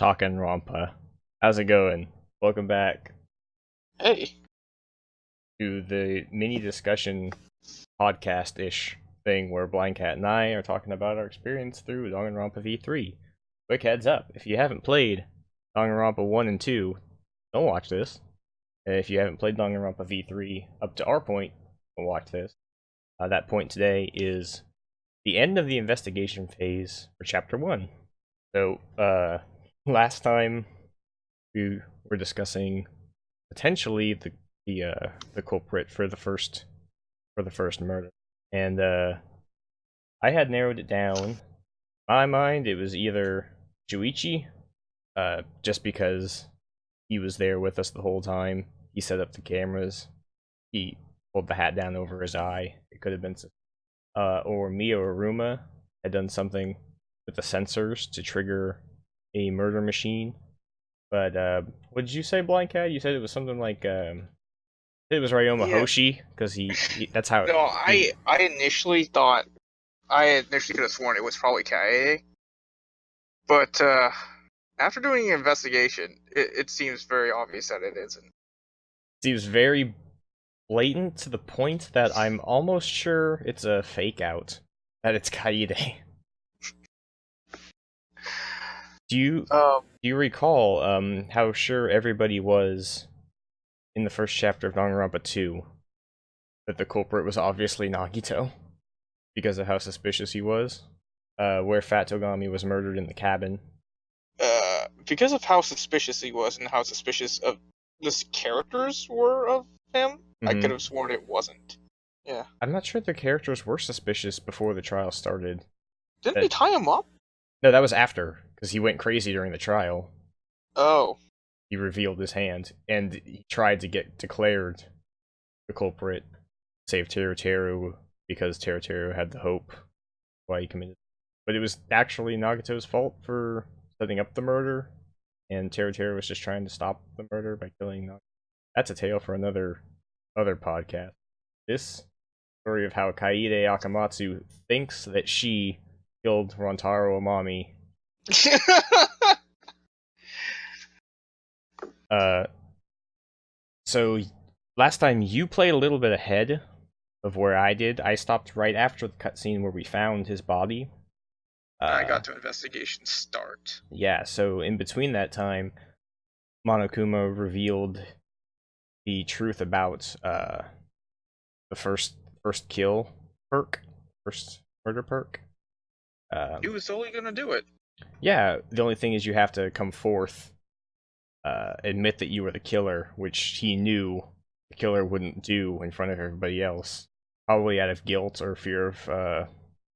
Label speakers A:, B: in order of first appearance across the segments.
A: TalkinRonpa. How's it going? Welcome back
B: Hey.
A: to the mini discussion podcast-ish thing where Blindcat and I are talking about our experience through Danganronpa V3. Quick heads up, if you haven't played Danganronpa 1 and 2, don't watch this. And if you haven't played Danganronpa V3 up to our point, don't watch this. That point today is the end of the investigation phase for Chapter 1. So, last time we were discussing potentially the culprit for the first murder, and I had narrowed it down. In my mind, it was either Shuichi, just because he was there with us the whole time. He set up the cameras. He pulled the hat down over his eye. It could have been, or Mio or Aruma had done something with the sensors to trigger a murder machine. But what did you say, Blind Cat? You said it was something like it was Ryoma Hoshi, because he that's how.
B: No, I initially thought could have sworn it was probably Kaede, but after doing an investigation, it seems very obvious that it isn't.
A: Seems very blatant to the point that I'm almost sure it's a fake out, that it's Kaede. Do you recall how sure everybody was in the first chapter of Danganronpa 2 that the culprit was obviously Nagito because of how suspicious he was? Where Fat Togami was murdered in the cabin.
B: Because of how suspicious he was and how suspicious of the characters were of him, I could have sworn it wasn't. Yeah.
A: I'm not sure the characters were suspicious before the trial started.
B: Didn't they tie him up?
A: No, that was after, because he went crazy during the trial.
B: Oh.
A: He revealed his hand, and he tried to get declared the culprit, save Teruteru, because Teruteru had the hope why he committed. But it was actually Nagito's fault for setting up the murder, and Teruteru was just trying to stop the murder by killing Nagito. That's a tale for other podcast. This story of how Kaede Akamatsu thinks that she killed Rontaro Amami. So last time you played a little bit ahead of where I did. I stopped right after the cutscene where we found his body.
B: I got to investigation start.
A: Yeah, so in between that time, Monokuma revealed the truth about the first kill perk, first murder perk.
B: He was only gonna do it.
A: Yeah, the only thing is you have to come forth, admit that you were the killer, which he knew the killer wouldn't do in front of everybody else, probably out of guilt or fear of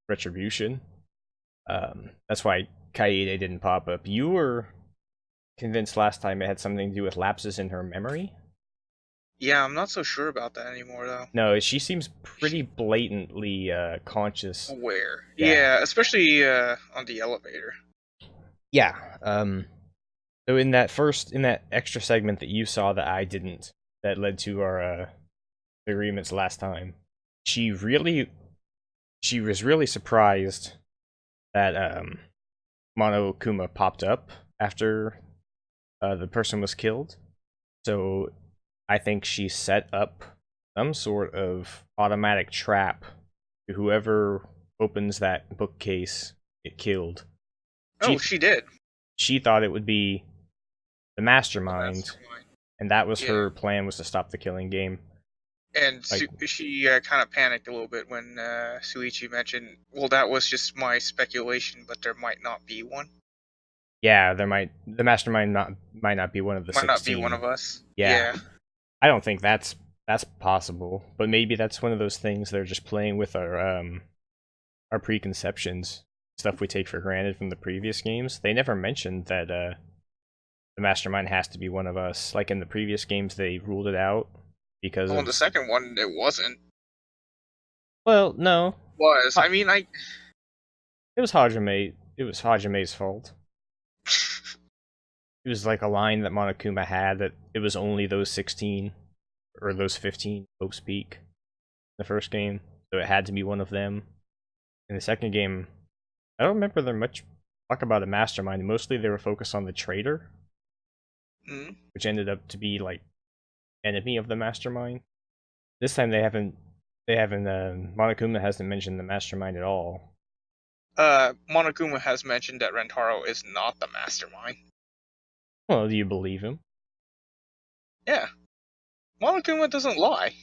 A: retribution. That's why Kaede didn't pop up. You were convinced last time it had something to do with lapses in her memory?
B: Yeah, I'm not so sure about that anymore, though.
A: No, she seems pretty blatantly conscious.
B: Aware. Yeah, especially on the elevator.
A: Yeah. So in that extra segment that you saw that I didn't, that led to our agreements last time, she was really surprised that Monokuma popped up after the person was killed. So I think she set up some sort of automatic trap to whoever opens that bookcase get killed.
B: She did.
A: She thought it would be the mastermind, and that was her plan, was to stop the killing game.
B: And she kind of panicked a little bit when Shuichi mentioned, well, that was just my speculation, but there might not be one.
A: Yeah, the mastermind might not be one of the 16.
B: Might not be one of us.
A: Yeah. I don't think that's possible, but maybe that's one of those things they're just playing with our preconceptions, stuff we take for granted from the previous games. They never mentioned that the mastermind has to be one of us. Like in the previous games, they ruled it out because.
B: Well, in the second one, it wasn't.
A: Well, no.
B: It was. I mean,
A: It was Hajime. It was Hajime's fault. It was like a line that Monokuma had that it was only those 16 or those 15 folks peak in the first game, so it had to be one of them. In the second game, I don't remember there much talk about a mastermind, mostly they were focused on the traitor,
B: Mm.
A: which ended up to be like enemy of the mastermind. This time they haven't. Monokuma hasn't mentioned the mastermind at all.
B: Monokuma has mentioned that Rentaro is not the mastermind.
A: Well, do you believe him?
B: Yeah, Monokuma doesn't lie.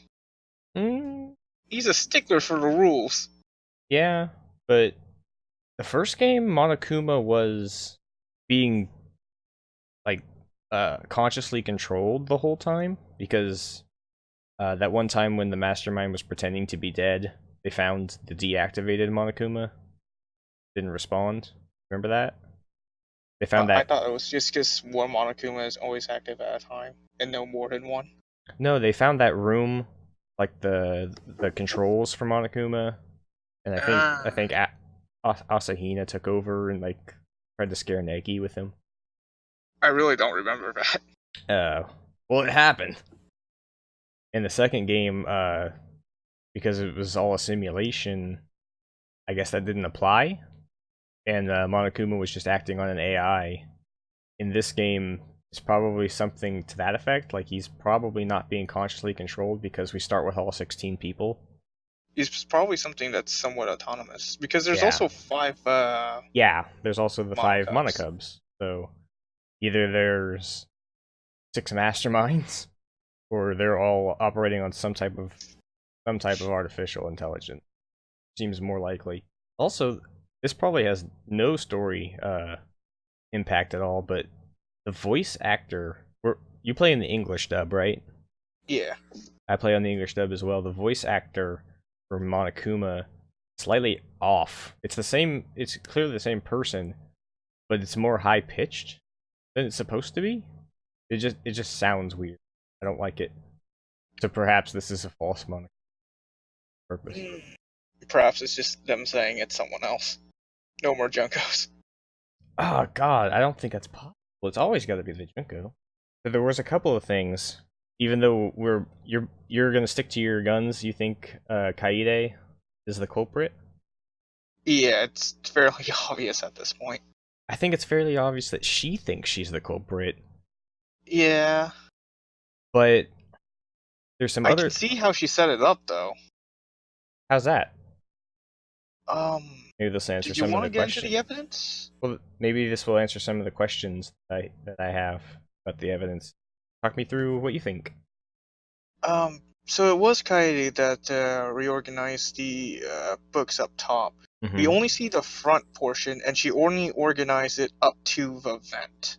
A: Mm,
B: He's a stickler for the rules.
A: yeah, but the first game, Monokuma was being like consciously controlled the whole time because that one time when the mastermind was pretending to be dead, they found the deactivated Monokuma didn't respond. Remember that? They found
B: I
A: that.
B: thought it was just because one Monokuma is always active at a time, and no more than one.
A: No, they found that room, like the controls for Monokuma, and I think Asahina took over and like tried to scare Negi with him.
B: I really don't remember that.
A: Well, it happened in the second game. Because it was all a simulation. I guess that didn't apply, and Monokuma was just acting on an AI. In this game, it's probably something to that effect. Like he's probably not being consciously controlled because we start with all 16 people.
B: It's probably something that's somewhat autonomous because there's
A: Yeah.
B: also 5.
A: Yeah, there's also the 5
B: Monocubs.
A: Monokubs. So either there's 6 masterminds, or they're all operating on some type of artificial intelligence. Seems more likely. Also, this probably has no story impact at all, but the voice actor. You play in the English dub, right?
B: Yeah.
A: I play on the English dub as well. The voice actor for Monokuma slightly off. It's the same. It's clearly the same person, but it's more high pitched than it's supposed to be. It just sounds weird. I don't like it. So perhaps this is a false Monokuma purpose.
B: Perhaps it's just them saying it's someone else. No more Junkos.
A: Oh God, I don't think that's possible. It's always got to be the Junko. But there was a couple of things. Even though you're gonna stick to your guns, you think Kaide is the culprit?
B: Yeah, it's fairly obvious at this point.
A: I think it's fairly obvious that she thinks she's the culprit,
B: Yeah.
A: but there's some
B: I
A: other.
B: can see how she set it up, though.
A: How's that?
B: Um,
A: Maybe this will answer
B: did you
A: some of
B: want
A: the
B: to get into
A: questions.
B: the evidence?
A: Well, maybe this will answer some of the questions that I have about the evidence. Talk me through what you think.
B: So it was Kaede that reorganized the books up top. We
A: Mm-hmm.
B: only see the front portion, and she only organized it up to the vent.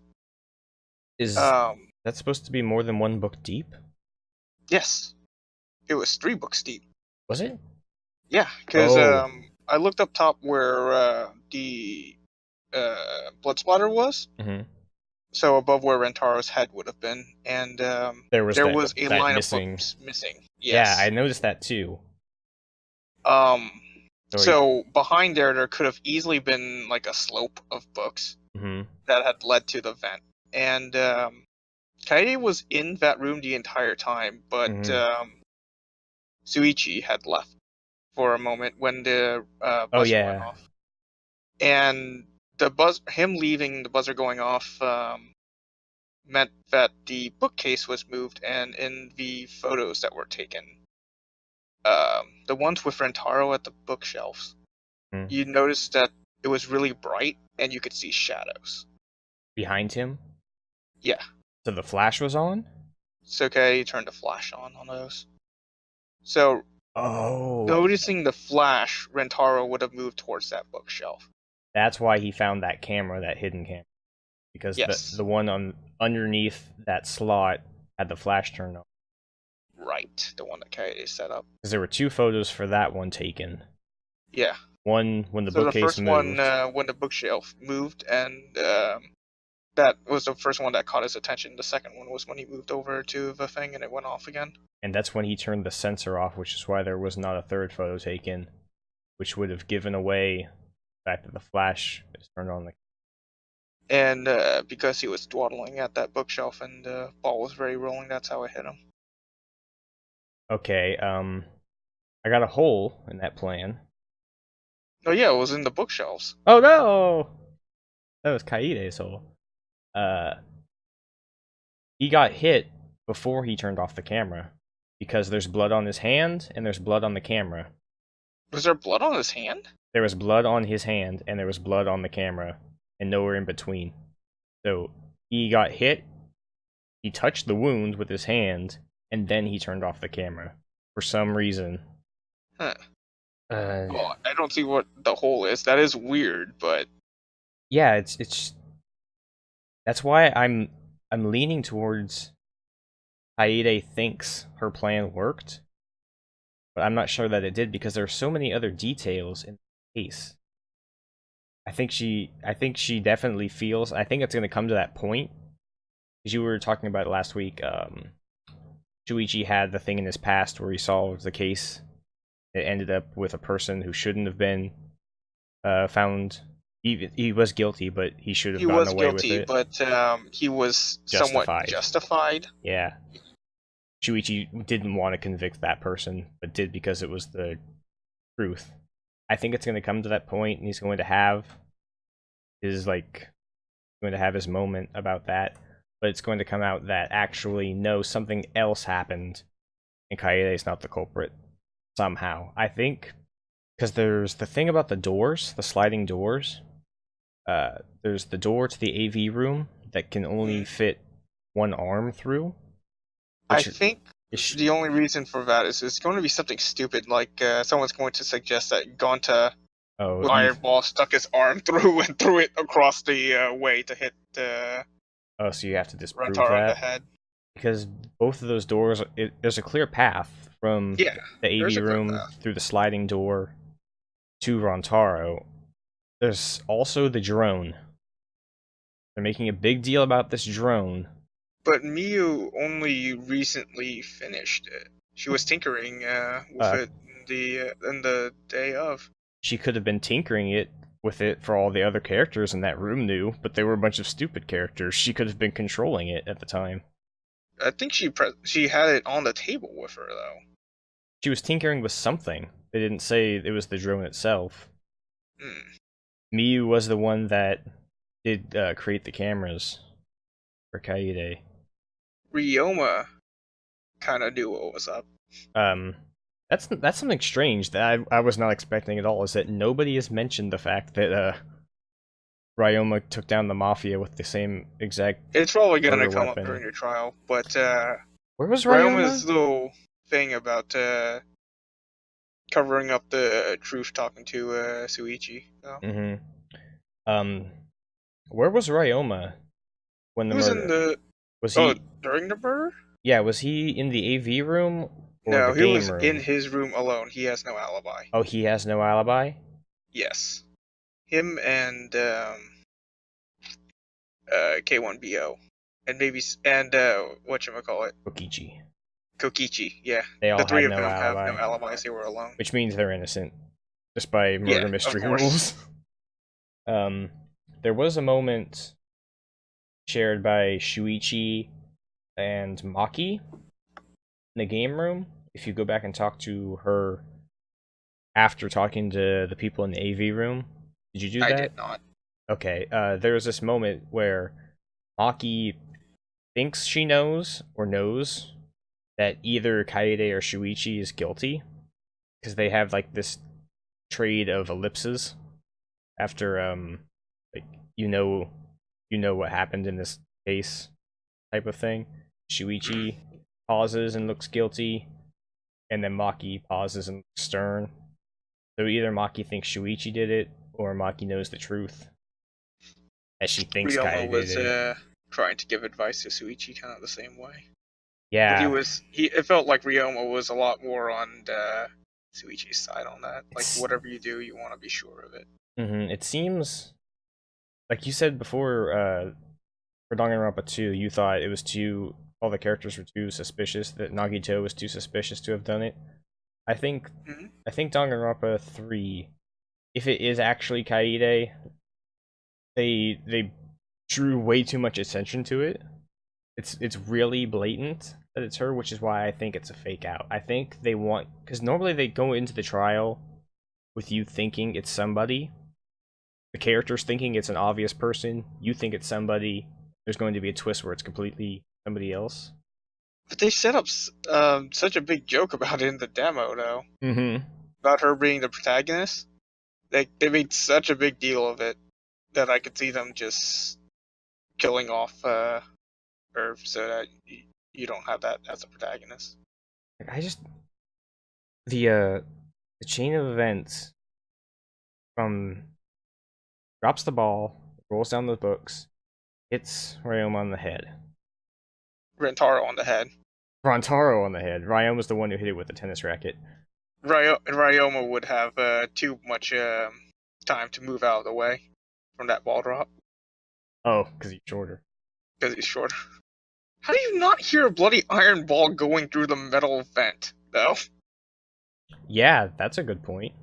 A: Is
B: Um,
A: that supposed to be more than one book deep?
B: yes, it was 3 books deep.
A: Was it?
B: Yeah, because
A: Oh.
B: I looked up top where the blood splatter was,
A: Mm-hmm.
B: so above where Rentaro's head would have been, and
A: There was
B: there was a
A: that
B: line
A: missing.
B: of books missing.
A: Yeah, I
B: Yes.
A: noticed that too.
B: Um,
A: So,
B: so behind there could have easily been like a slope of books
A: mm-hmm.
B: that had led to the vent, and Kaede was in that room the entire time, but
A: Mm-hmm.
B: Suichi had left for a moment when the
A: Oh
B: buzzer went
A: yeah.
B: off. And him leaving, the buzzer going off, meant that the bookcase was moved, and in the photos that were taken, the ones with Rentaro at the bookshelves,
A: Mm.
B: you noticed that it was really bright, and you could see shadows.
A: Behind him.
B: Yeah.
A: So the flash was on.
B: It's okay, you turned the flash on those. So,
A: Oh,
B: noticing the flash, Rentaro would have moved towards that bookshelf.
A: that's why he found that camera, that hidden camera, because
B: Yes.
A: the one on underneath that slot had the flash turned on.
B: Right, the one that Kaede set up.
A: Because there were 2 photos for that one taken.
B: Yeah.
A: One when the
B: So the
A: bookcase
B: first
A: moved.
B: one, when the bookshelf moved, and that was the first one that caught his attention. The second one was when he moved over to the thing and it went off again.
A: And that's when he turned the sensor off, which is why there was not a third photo taken, which would have given away the fact that the flash is turned on.
B: And because he was dawdling at that bookshelf and the ball was very rolling, that's how it hit him.
A: Okay, I got a hole in that plan.
B: Oh yeah, it was in the bookshelves.
A: Oh no! That was Kaide's hole. He got hit before he turned off the camera because there's blood on his hand and there's blood on the camera.
B: Was there blood on his hand?
A: There was blood on his hand and there was blood on the camera and nowhere in between. So he got hit, he touched the wound with his hand, and then he turned off the camera for some reason.
B: Huh. Well, I don't see what the hole is. That is weird, but
A: yeah, it's that's why I'm leaning towards Kaede thinks her plan worked, but I'm not sure that it did because there are so many other details in the case. I think she definitely feels. I think it's going to come to that point. Because you were talking about it last week. Shuichi had the thing in his past where he solved the case. It ended up with a person who shouldn't have been found. He was guilty, but he should have gotten away with it.
B: He was guilty, but he was somewhat justified.
A: Yeah. Shuichi didn't want to convict that person, but did because it was the truth. I think it's going to come to that point, and he's going to have his his moment about that. But it's going to come out that actually, no, something else happened, and Kaede is not the culprit. Somehow. I think, because there's the thing about the doors, the sliding doors. There's the door to the AV room that can only fit one arm through.
B: I think the only reason for that is it's going to be something stupid, like someone's going to suggest that Gonta with Ironball stuck his arm through and threw it across the way to hit
A: oh, so you have to disprove
B: Rantaro
A: that?
B: on the head.
A: Because both of those doors, there's a clear path from the AV room through the sliding door to Rantaro. There's also the drone. They're making a big deal about this drone.
B: But Miyu only recently finished it. She was tinkering with it in the day of.
A: She could have been tinkering with it for all the other characters in that room knew, but they were a bunch of stupid characters. She could have been controlling it at the time.
B: I think she had it on the table with her, though.
A: She was tinkering with something. They didn't say it was the drone itself. Miyu was the one that did create the cameras for Kaede.
B: Ryoma kind of knew what was up.
A: That's something strange that I was not expecting at all, is that nobody has mentioned the fact that Ryoma took down the Mafia with the same exact...
B: It's probably going to come up during your trial, but
A: where was Ryoma?
B: Ryoma's little thing about covering up the truth talking to Shuichi. So.
A: Where was Ryoma when the murder? Was he
B: during the murder?
A: Yeah, was he in the AV room?
B: No, he was in his room alone. He has no alibi.
A: Oh, he has no alibi?
B: Yes. Him and K1BO. And maybe whatchamacallit? Kokichi, yeah. The three of them have no alibis, they were alone.
A: Which means they're innocent. Just by murder mystery rules. There was a moment shared by Shuichi and Maki in the game room. If you go back and talk to her after talking to the people in the AV room. Did you do that?
B: I did not.
A: Okay, there was this moment where Maki thinks she knows that either Kaede or Shuichi is guilty, because they have like this trade of ellipses after like you know what happened in this case type of thing. Shuichi pauses and looks guilty, and then Maki pauses and looks stern. So either Maki thinks Shuichi did it, or Maki knows the truth, as she thinks Kaede
B: was
A: did it.
B: Trying to give advice to Shuichi kind of the same way.
A: Yeah.
B: But it felt like Ryoma was a lot more on Shuichi's side on that. Like, whatever you do, you want to be sure of it.
A: It seems, like you said before, for Danganronpa 2, you thought it was all the characters were too suspicious, that Nagito was too suspicious to have done it. I think Danganronpa 3, if it is actually Kaede, they drew way too much attention to it. It's really blatant that it's her, which is why I think it's a fake out. I think they want, because normally they go into the trial with you thinking it's somebody, the character's thinking it's an obvious person, you think it's somebody, there's going to be a twist where it's completely somebody else.
B: But they set up such a big joke about it in the demo, though.
A: Mm-hmm.
B: About her being the protagonist. They made such a big deal of it that I could see them just killing off her so that you don't have that as a protagonist.
A: I just the chain of events from drops the ball, rolls down the books, hits Ryoma on the head.
B: Rentaro on the head.
A: Rontaro on the head. Ryoma was the one who hit it with the tennis racket.
B: Ryoma would have too much time to move out of the way from that ball drop.
A: Oh, because he's shorter.
B: Because he's shorter. How do you not hear a bloody iron ball going through the metal vent, though?
A: Yeah, that's a good point.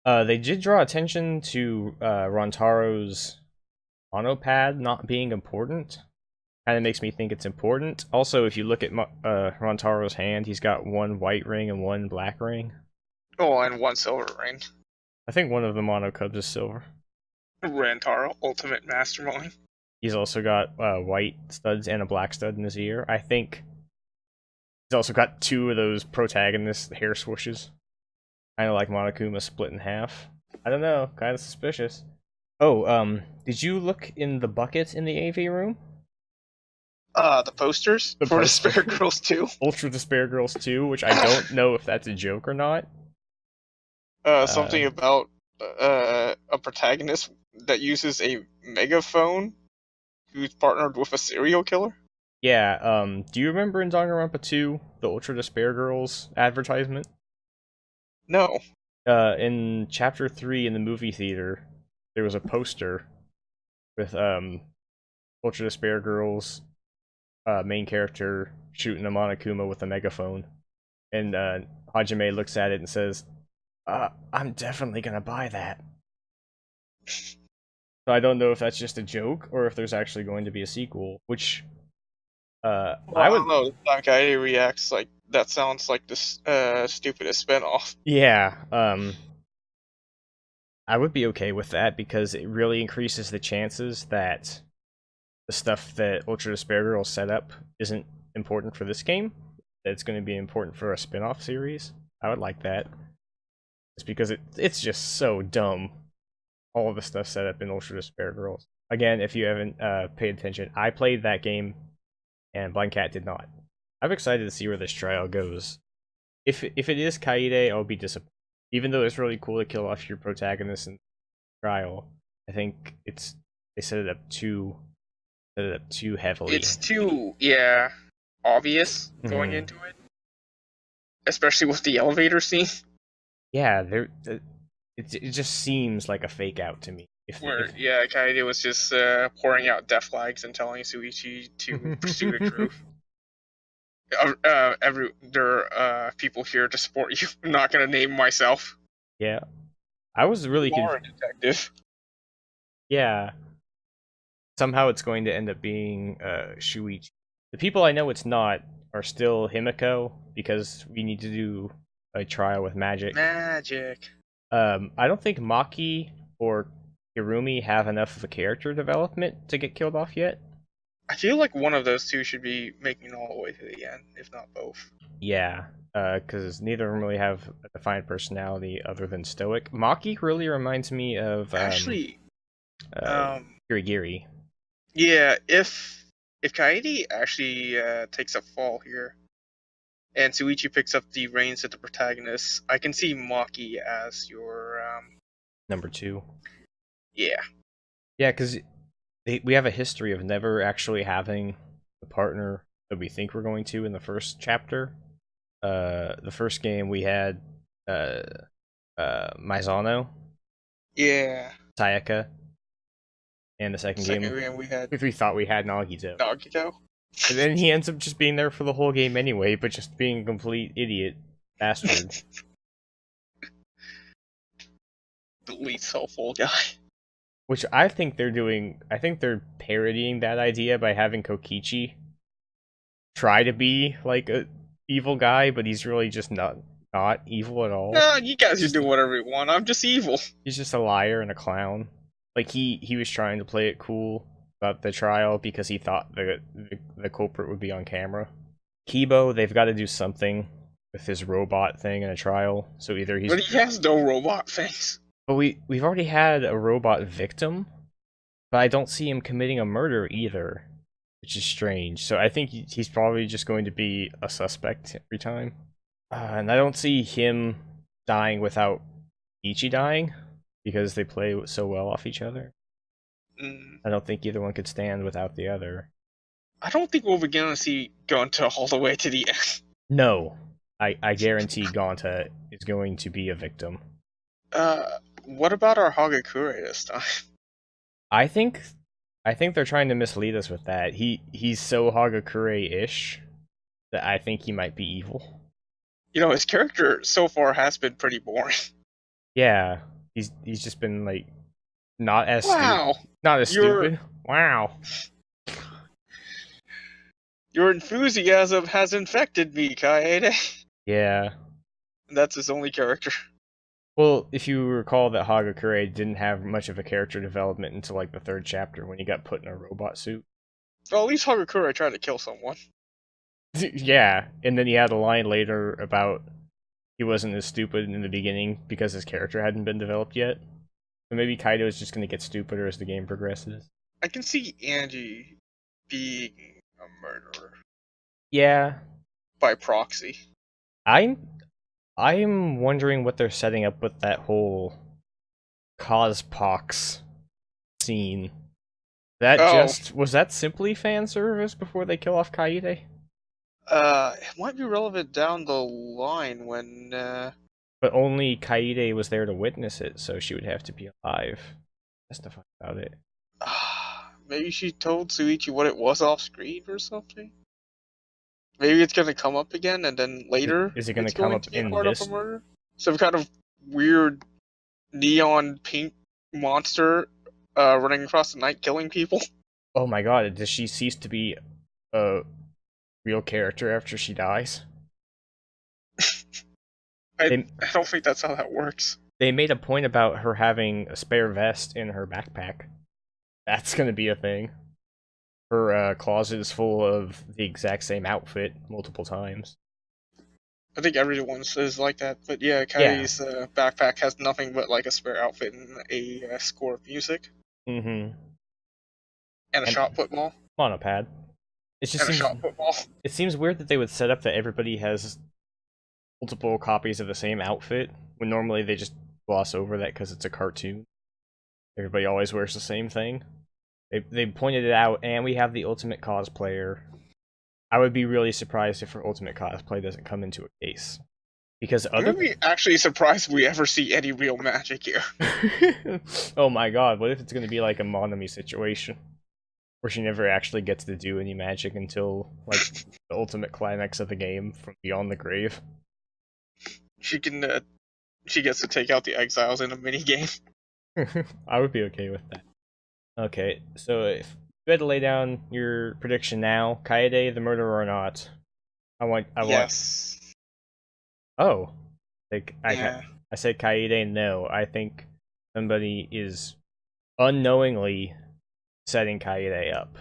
A: They did draw attention to Rontaro's monopad not being important. Kind of makes me think it's important. Also, if you look at Rontaro's hand, he's got one white ring and one black ring.
B: Oh, and one silver ring.
A: I think one of the mono cubs is silver.
B: Rantaro, ultimate mastermind.
A: He's also got white studs and a black stud in his ear. I think he's also got two of those protagonist hair swooshes. Kind of like Monokuma split in half. I don't know, kind of suspicious. Oh, did you look in the bucket in the AV room?
B: The posters for Despair Girls 2.
A: Ultra Despair Girls 2, which I don't know if that's a joke or not.
B: Something about a protagonist that uses a megaphone who's partnered with a serial killer?
A: Yeah, do you remember in Danganronpa 2, the Ultra Despair Girls advertisement?
B: No.
A: In Chapter 3 in the movie theater, there was a poster with Ultra Despair Girls main character shooting a Monokuma with a megaphone. And Hajime looks at it and says, I'm definitely gonna buy that. So I don't know if that's just a joke or if there's actually going to be a sequel, which I don't
B: know. That guy reacts like that sounds like the stupidest spinoff.
A: Yeah, I would be okay with that because it really increases the chances that the stuff that Ultra Despair Girls set up isn't important for this game. That it's going to be important for a spin-off series. I would like that. It's because it's just so dumb. All of the stuff set up in Ultra Despair Girls. Again, if you haven't paid attention, I played that game, and Blindcat did not. I'm excited to see where this trial goes. If it is Kaede, I'll be disappointed. Even though it's really cool to kill off your protagonist in trial, I think they set it up too heavily.
B: It's too obvious going into it, especially with the elevator scene.
A: Yeah, it just seems like a fake out to me.
B: Kaede was just pouring out death flags and telling Suichi to pursue the truth. There are people here to support you. I'm not gonna name myself.
A: Yeah, I was really
B: detective.
A: Yeah, somehow it's going to end up being Shuichi. The people I know it's not are still Himiko because we need to do a trial with magic. I don't think Maki or Hirumi have enough of a character development to get killed off yet.
B: I feel like one of those two should be making it all the way to the end, if not both.
A: Yeah, because neither of them really have a defined personality other than stoic. Maki really reminds me of Kirigiri.
B: Yeah, if Kaede actually takes a fall here, and Suichi picks up the reins of the protagonist, I can see Maki as your
A: number 2.
B: Yeah.
A: Yeah, because we have a history of never actually having the partner that we think we're going to in the first chapter. The first game we had Maizano.
B: Yeah.
A: Sayaka. And the second game we thought we had Nagito. And then he ends up just being there for the whole game anyway, but just being a complete idiot bastard.
B: The least helpful guy.
A: Which I think they're doing. I think they're parodying that idea by having Kokichi try to be like a evil guy, but he's really just not evil at all.
B: No, you guys just do whatever you want. I'm just evil.
A: He's just a liar and a clown. Like he was trying to play it cool about the trial because he thought the culprit would be on camera. Kibo, they've got to do something with his robot thing in a trial. So either he's
B: But he has no robot face.
A: but we've already had a robot victim, but I don't see him committing a murder either, which is strange. So I think he's probably just going to be a suspect every time. And I don't see him dying without Ichi dying, because they play so well off each other. I don't think either one could stand without the other.
B: I don't think we'll be going to see Gonta all the way to the end.
A: No, I guarantee Gonta is going to be a victim.
B: What about our Hagakure this time?
A: I think they're trying to mislead us with that. He's so Hagakure-ish that I think he might be evil.
B: You know, his character so far has been pretty boring.
A: Yeah, he's just been like not as
B: You're-
A: stupid. Wow.
B: Your enthusiasm has infected me, Kaede.
A: Yeah.
B: That's his only character.
A: Well, if you recall that Hagakure didn't have much of a character development until like the 3rd chapter when he got put in a robot suit.
B: Well, at least Hagakure tried to kill someone.
A: Yeah, and then he had a line later about he wasn't as stupid in the beginning because his character hadn't been developed yet. So maybe Kaido is just going to get stupider as the game progresses.
B: I can see Angie being a murderer.
A: Yeah.
B: By proxy.
A: I'm wondering what they're setting up with that whole Cospox scene. Was that simply fan service before they kill off Kaede?
B: It might be relevant down the line when,
A: But only Kaede was there to witness it, so she would have to be alive to testify about it.
B: Maybe she told Suichi what it was off screen or something? Maybe it's gonna come up again, and then later
A: Is it gonna come up in this?
B: Some kind of weird neon pink monster running across the night killing people?
A: Oh my god, does she cease to be a real character after she dies?
B: I don't think that's how that works.
A: They made a point about her having a spare vest in her backpack. That's gonna be a thing. Her closet is full of the exact same outfit multiple times.
B: I think everyone's is like that, but yeah, Kai's backpack has nothing but like a spare outfit and a score of music.
A: Mm-hmm.
B: And a shot put ball.
A: Monopad. It just seems,
B: a shot put ball.
A: It seems weird that they would set up that everybody has multiple copies of the same outfit, when normally they just gloss over that because it's a cartoon. Everybody always wears the same thing. They pointed it out, and we have the ultimate cosplayer. I would be really surprised if her ultimate cosplay doesn't come into a case. Because
B: I would be actually surprised if we ever see any real magic here.
A: Oh my god, what if it's going to be like a Monami situation? Where she never actually gets to do any magic until, like, the ultimate climax of the game from Beyond the Grave.
B: She gets to take out the exiles in a minigame.
A: I would be okay with that. Okay, so if you had to lay down your prediction now, Kaede the murderer or not?
B: Yes.
A: Oh. I said Kaede no. I think somebody is unknowingly setting Kaede up.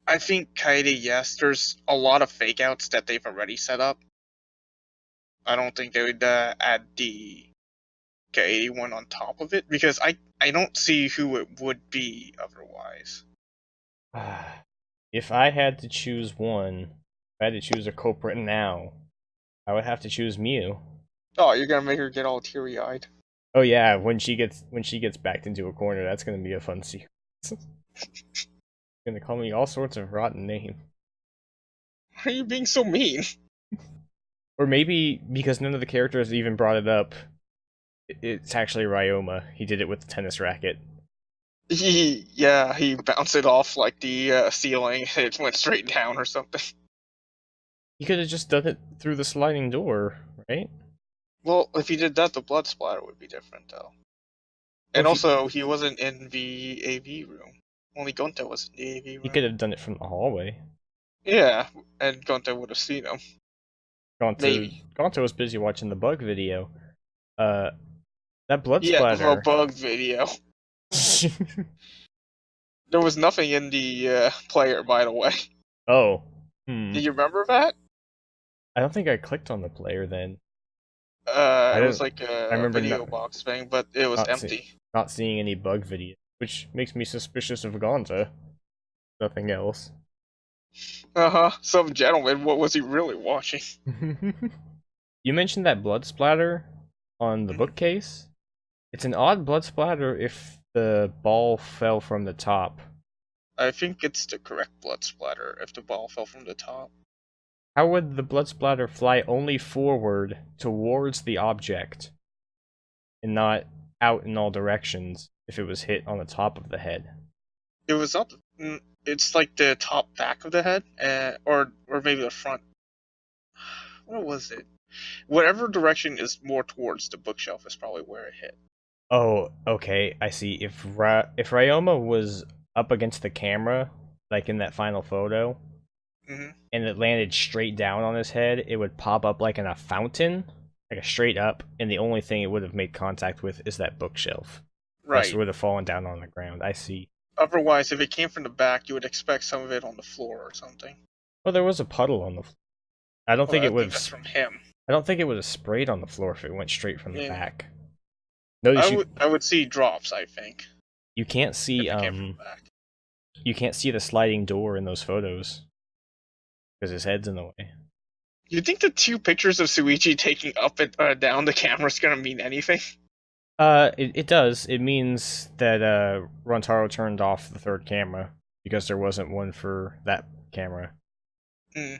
B: I think Kaede, yes. There's a lot of fake outs that they've already set up. I don't think they would add the Kaede one on top of it, because I don't see who it would be otherwise.
A: If I had to choose one, if I had to choose a culprit now, I would have to choose Miu.
B: Oh, you're gonna make her get all teary-eyed.
A: Oh yeah, when she gets backed into a corner, that's gonna be a fun sequence. Gonna call me all sorts of rotten names.
B: Why are you being so mean?
A: Or maybe because none of the characters even brought it up, it's actually Ryoma. He did it with the tennis racket.
B: He bounced it off like the ceiling and it went straight down or something.
A: He could have just done it through the sliding door, right?
B: Well, if he did that, the blood splatter would be different, though. And also, he wasn't in the AV room. Only Gonta was in the AV room.
A: He could have done it from the hallway.
B: Yeah, and Gonta would have seen him.
A: Gonta was busy watching the bug video. That blood splatter.
B: Yeah, the bug video. There was nothing in the player, by the way.
A: Oh.
B: Do you remember that?
A: I don't think I clicked on the player then. I
B: It was
A: didn't.
B: like
A: I
B: a
A: remember
B: video box thing, but it was
A: not
B: empty.
A: not seeing any bug video, which makes me suspicious of Gonza. Nothing else.
B: Some gentleman, what was he really watching?
A: You mentioned that blood splatter on the bookcase. It's an odd blood splatter if the ball fell from the top.
B: I think it's the correct blood splatter if the ball fell from the top.
A: How would the blood splatter fly only forward towards the object and not out in all directions if it was hit on the top of the head?
B: It was up. It's like the top back of the head, or maybe the front. What was it? Whatever direction is more towards the bookshelf is probably where it hit.
A: Oh, okay, I see. If Ryoma was up against the camera, like in that final photo, and it landed straight down on his head, it would pop up like in a fountain, like a straight up, and the only thing it would have made contact with is that bookshelf.
B: Right.
A: It would have fallen down on the ground. I see.
B: Otherwise, if it came from the back, you would expect some of it on the floor or something.
A: Well, there was a puddle on the floor. I don't think it would have.
B: That's from him.
A: I don't think it would have sprayed on the floor if it went straight from the back. Notice
B: I would see drops. I think
A: you can't see you can't see the sliding door in those photos because his head's in the way.
B: You think the two pictures of Suichi taking up and down the camera is gonna mean anything?
A: It does. It means that Rontaro turned off the third camera because there wasn't one for that camera. I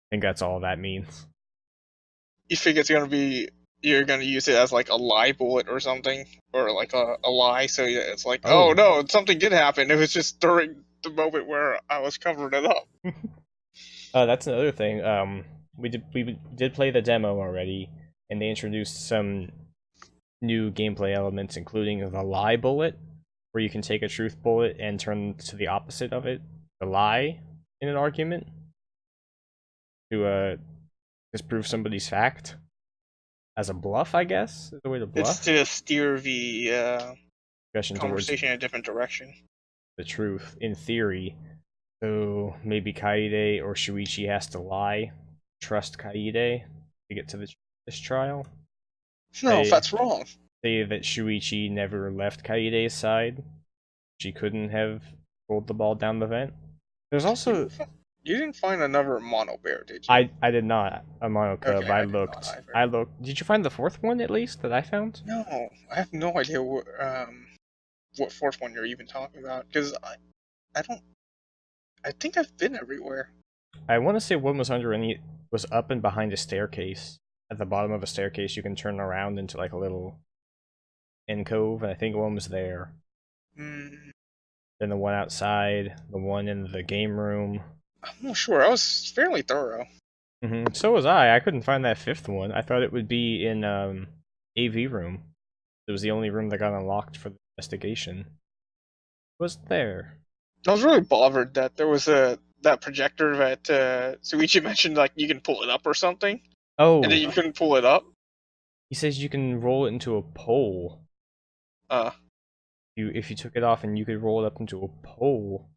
A: think that's all that means.
B: You think it's gonna be you're gonna use it as like a lie bullet or something, or like a lie, so it's like, oh no, something did happen. It was just during the moment where I was covering it up.
A: That's another thing. We did play the demo already, and they introduced some new gameplay elements, including the lie bullet, where you can take a truth bullet and turn to the opposite of it, the lie, in an argument to disprove somebody's fact as a bluff, I guess, is the way to bluff.
B: It's to steer the conversation in a different direction.
A: The truth, in theory. So maybe Kaede or Shuichi has to lie, trust Kaede to get to this trial.
B: No, that's wrong.
A: Say that Shuichi never left Kaede's side. She couldn't have rolled the ball down the vent. There's also...
B: You didn't find another mono bear, did you?
A: I did not. A mono cub.
B: Okay,
A: I looked. Did you find the fourth one, at least, that I found?
B: No, I have no idea what fourth one you're even talking about, because I think I've been everywhere.
A: I want to say one was was up and behind a staircase. At the bottom of a staircase, you can turn around into like a little alcove, and I think one was there. Then the one outside, the one in the game room.
B: I'm not sure. I was fairly thorough.
A: So was I. I couldn't find that fifth one. I thought it would be in AV room. It was the only room that got unlocked for the investigation. It was there.
B: I was really bothered that there was that projector that Suichi mentioned, like you can pull it up or something.
A: Oh.
B: And then you couldn't pull it up.
A: He says you can roll it into a pole. If you took it off and you could roll it up into a pole,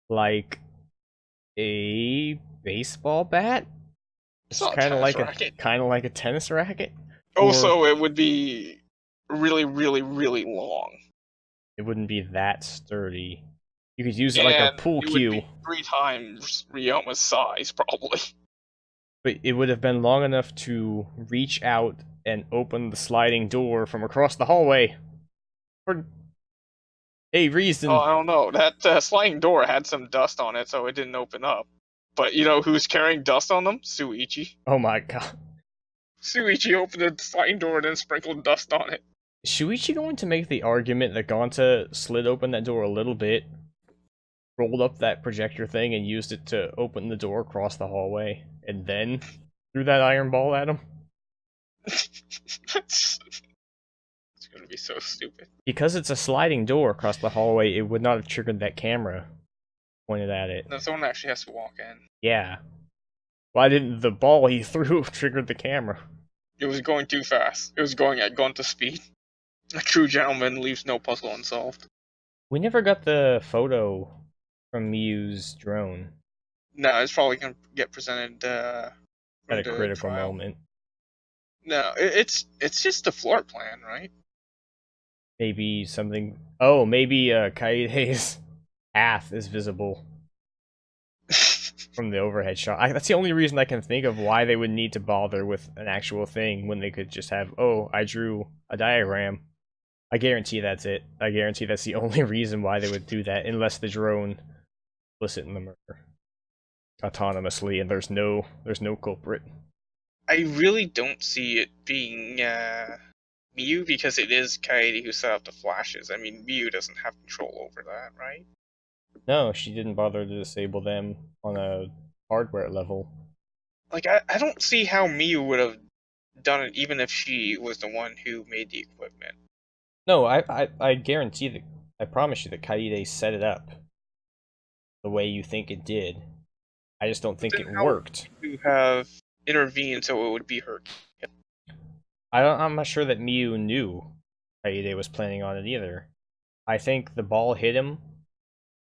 A: like a baseball bat. It's kind of like a tennis racket.
B: Also, it would be really, really, really long.
A: It wouldn't be that sturdy. You could use it like a pool cue.
B: It would be 3 times Ryoma's size, probably.
A: But it would have been long enough to reach out and open the sliding door from across the hallway. For a reason.
B: Oh, I don't know. That sliding door had some dust on it, so it didn't open up. But you know who's carrying dust on them? Suichi.
A: Oh my god.
B: Suichi opened the sliding door and then sprinkled dust on it.
A: Is Shuichi going to make the argument that Gonta slid open that door a little bit, rolled up that projector thing, and used it to open the door across the hallway, and then threw that iron ball at him?
B: It's gonna be so stupid.
A: Because it's a sliding door across the hallway, it would not have triggered that camera pointed at it.
B: No, someone actually has to walk in.
A: Yeah. Why didn't the ball he threw trigger the camera?
B: It was going too fast. It was going at Gonta speed. A true gentleman leaves no puzzle unsolved.
A: We never got the photo from Miyu's drone
B: No, it's probably gonna get presented
A: at
B: from
A: a
B: the
A: critical
B: trial.
A: moment.
B: No, it's just the floor plan, right?
A: Maybe something. Oh, maybe Kaede's path is visible from the overhead shot. That's the only reason I can think of why they would need to bother with an actual thing when they could just have, oh, I drew a diagram. I guarantee that's it. I guarantee that's the only reason why they would do that, unless the drone implicit in the murder autonomously, and there's no culprit.
B: I really don't see it being Miyu because it is Kaede who set up the flashes. I mean, Miyu doesn't have control over that, right?
A: No, she didn't bother to disable them on a hardware level.
B: Like, I don't see how Miyu would have done it even if she was the one who made the equipment.
A: No, I guarantee that, I promise you that Kaede set it up the way you think it did. I just don't think it worked.
B: You have intervened so it would be her.
A: I'm not sure that Miyu knew Kaede was planning on it either. I think the ball hit him,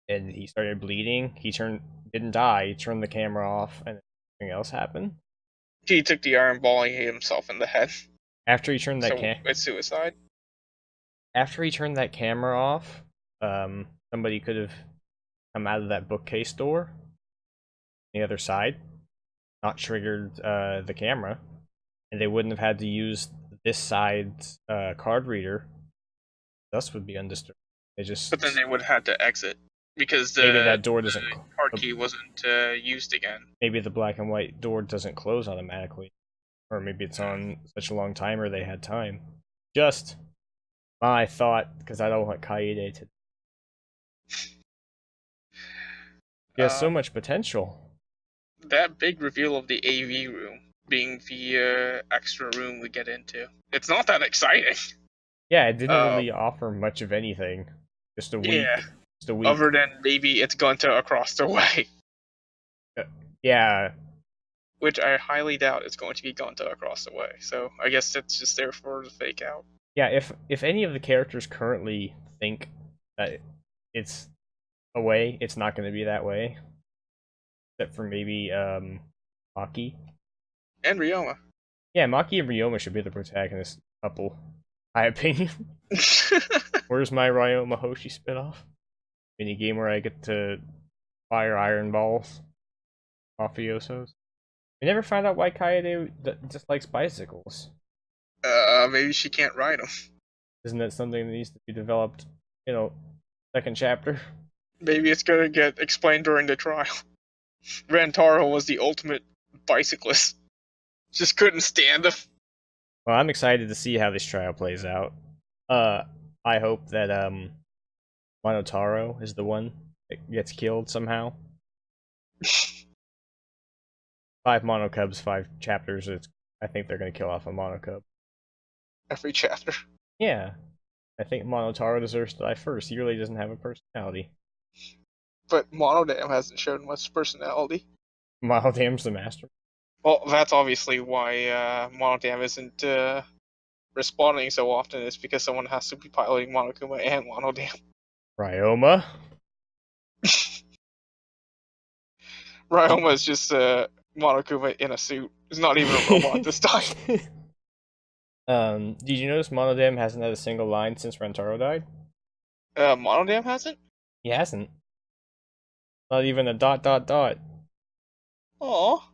A: and he started bleeding. He didn't die. He turned the camera off, and something else happened.
B: He took the iron ball and hit himself in the head.
A: After he turned that
B: it's suicide.
A: After he turned that camera off, somebody could have come out of that bookcase door, the other side, not triggered the camera, and they wouldn't have had to use this side's card reader. Thus would be undisturbed.
B: But then they would have had to exit because
A: maybe that door doesn't.
B: Card key wasn't used again.
A: Maybe the black and white door doesn't close automatically, or maybe it's on such a long timer they had time. Just my thought, because I don't want Kaede to. He has so much potential.
B: That big reveal of the AV room being the extra room we get into. It's not that exciting.
A: Yeah, it didn't really offer much of anything. Just a week.
B: Yeah.
A: Just a week.
B: Other than maybe it's Gunta across the way.
A: Yeah.
B: Which I highly doubt it's going to be Gunta across the way. So I guess it's just there for the fake out.
A: Yeah, if any of the characters currently think that it's a way, it's not going to be that way. Except for maybe Maki.
B: And Ryoma.
A: Yeah, Maki and Ryoma should be the protagonist couple. My opinion. Where's my Ryoma Hoshi spinoff? Mini game where I get to fire iron balls off Yosos. We never found out why Kaede dislikes bicycles.
B: Maybe she can't ride them.
A: Isn't that something that needs to be developed, second chapter?
B: Maybe it's gonna get explained during the trial. Rantaro was the ultimate bicyclist. Just couldn't stand him.
A: Well, I'm excited to see how this trial plays out. I hope that Monotaro is the one that gets killed somehow. 5 Monocubs, 5 chapters. I think they're gonna kill off a Monocub.
B: Every chapter.
A: Yeah. I think Monotaro deserves to die first. He really doesn't have a personality.
B: But Monodam hasn't shown much personality.
A: Monodam's the master.
B: Well, that's obviously why Monodam isn't responding so often. It's because someone has to be piloting Monokuma and Monodam.
A: Ryoma?
B: Ryoma is just Monokuma in a suit. He's not even a robot this time.
A: Did you notice Monodam hasn't had a single line since Rantaro died?
B: Monodam hasn't?
A: He hasn't. Not even a ... Aw.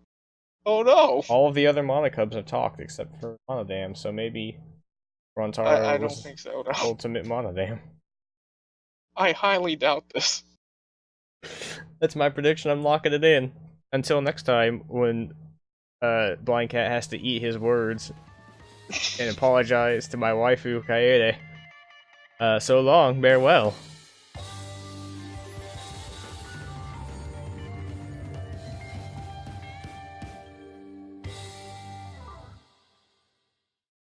B: Oh no!
A: All of the other Monocubs have talked except for Monodam, so maybe Rantaro
B: I don't think so, no.
A: Ultimate Monodam.
B: I highly doubt this.
A: That's my prediction, I'm locking it in. Until next time, when Blindcat has to eat his words and apologize to my waifu, Kaede. So long, farewell.